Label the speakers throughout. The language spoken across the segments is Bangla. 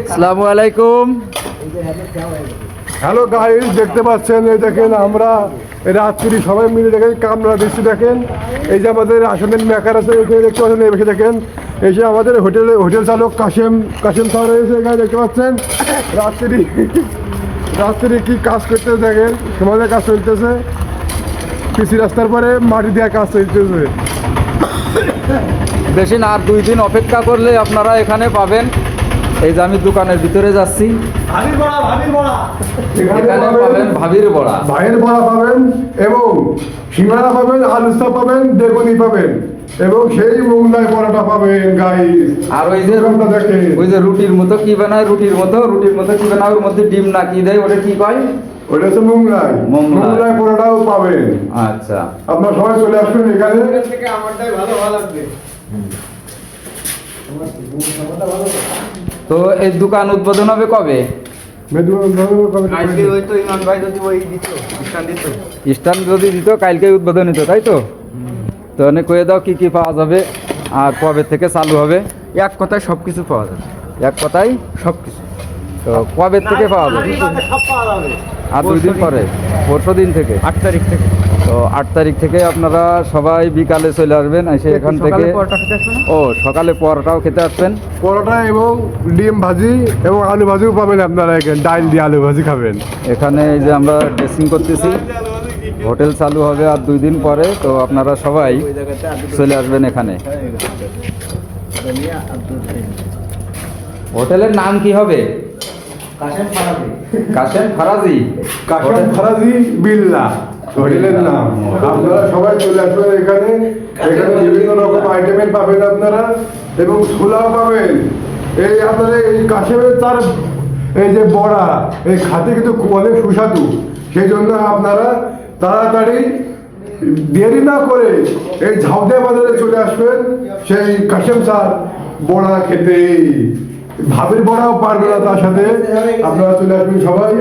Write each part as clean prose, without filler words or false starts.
Speaker 1: আসসালামু আলাইকুম।
Speaker 2: হ্যালো গাইস, দেখতে পাচ্ছেন এই দেখেন আমরা রাত্রি সবাই মিলে দেখেন কামরা দিচ্ছি। দেখেন এই যে আমাদের আসনের মেকার আছে, এখানে দেখতে পাচ্ছেন এই বসে দেখেন এসে আমাদের হোটেল চালক কাশেম স্যার রয়েছে এখানে দেখতে পাচ্ছেন। রাত্রি কি কাজ করতে দেখেন, সমাজের কাজ চলতেছে, পিসি রাস্তার পরে মাটি দেওয়ার কাজ চলতেছে।
Speaker 1: বেশি না, আর 2 দিন অপেক্ষা করলে আপনারা এখানে পাবেন। এই যে আমি দোকানের ভিতরে যাচ্ছি, এখানে পাবেন ভাবির বড়া,
Speaker 2: ভাইয়ের বড়া পাবেন এবং সিঙ্গারা পাবেন, আলু চপ পাবেন, বেগুনি পাবেন এবং সেই মোগলাই পরোটা পাবেন গাইস।
Speaker 1: আর ওই যে রুটির মতো কি বানায়, রুটির মতো কি বানায়, ওর মধ্যে ডিম না কি দেয়, ওটা কি কয়?
Speaker 2: ওটা হচ্ছে মোগলাই পরোটাও পাবেন।
Speaker 1: আচ্ছা,
Speaker 2: আপনারা সবাই চলে আসবেন এখানে।
Speaker 1: তো এই দোকান উদ্বোধন হবে কবে? স্ট্যান্ড যদি দিত কালকে উদ্বোধন হতো, তাই তো? তো অনেক কয়ে দাও কি কি পাওয়া যাবে আর কবে থেকে চালু হবে?
Speaker 3: এক কথায় সব কিছু পাওয়া যাবে।
Speaker 1: এক কথায়
Speaker 3: সব কিছু।
Speaker 1: তো কবে থেকে পাওয়া যাবে? আর 2 দিন পরে, পরশু দিন থেকে,
Speaker 3: 8 তারিখ থেকে।
Speaker 1: তো 8 তারিখ থেকে আপনারা সবাই বিকালে চলে আসবেন, এসে এখান থেকে সকালে পরোটাও খেতে আসবেন।
Speaker 2: পরোটা এবং ডিম ভাজি এবং আলু ভাজিও পাবেন আপনারা এখানে, ডাল দিয়ে আলু ভাজি খাবেন।
Speaker 1: এখানে এই যে আমরা ড্রেসিং করতেছি, হোটেল চালু হবে আর 2 দিন পরে, তো আপনারা সবাই চলে আসবেন এখানে। হোটেলের নাম কি হবে? কাশেম ফারাজি
Speaker 2: বিল্লা হোটেলের নাম। আপনারা সবাই চলে আসবেন এখানে বিভিন্ন রকম আইটেমের পাবেন আপনারা এবং ছোলাও পাবেন। এই আপনাদের এই কাশেমের তার এই যে বড়া, এই খাতে কিন্তু অনেক সুস্বাদু, সেই জন্য আপনারা তাড়াতাড়ি দেরি না করে এই ঝাউদিয়া বাজারে চলে আসবেন সেই কাশেম স্যার বড়া খেতে। ভাবির বড়াও পারবে না, তার সাথে আপনারা চলে আসবেন সবাই।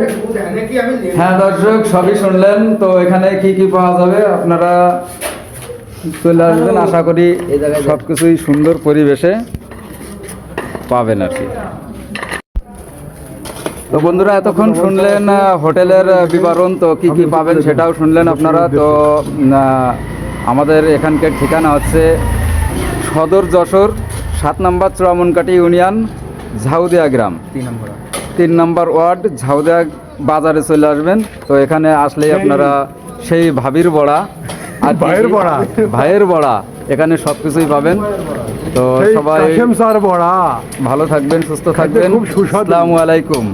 Speaker 1: হ্যাঁ দর্শক, সবই শুনলেন। তো এখানে কি কি পাওয়া যাবে আপনারা চলে আসবেন, আশা করি সব কিছুই সুন্দর পরিবেশে পাবেন আর কি। তো বন্ধুরা, এতক্ষণ শুনলেন হোটেলের বিবরণ, তো কি কি পাবেন সেটাও শুনলেন আপনারা। তো আমাদের এখানকার ঠিকানা হচ্ছে সদর যশোর 7 নম্বর চুরামনকাটি ইউনিয়ন, ঝাউদিয়া গ্রাম, 3 নম্বর ওয়ার্ড, ঝাউদিয়া বাজারে চলে আসবেন। তো এখানে আসলেই আপনারা সেই ভাবির বড়া আর ভাইয়ের বড়া এখানে সব কিছুই পাবেন। তো সবাই
Speaker 2: বড়া
Speaker 1: ভালো থাকবেন, সুস্থ থাকবেন। আসসালামু আলাইকুম।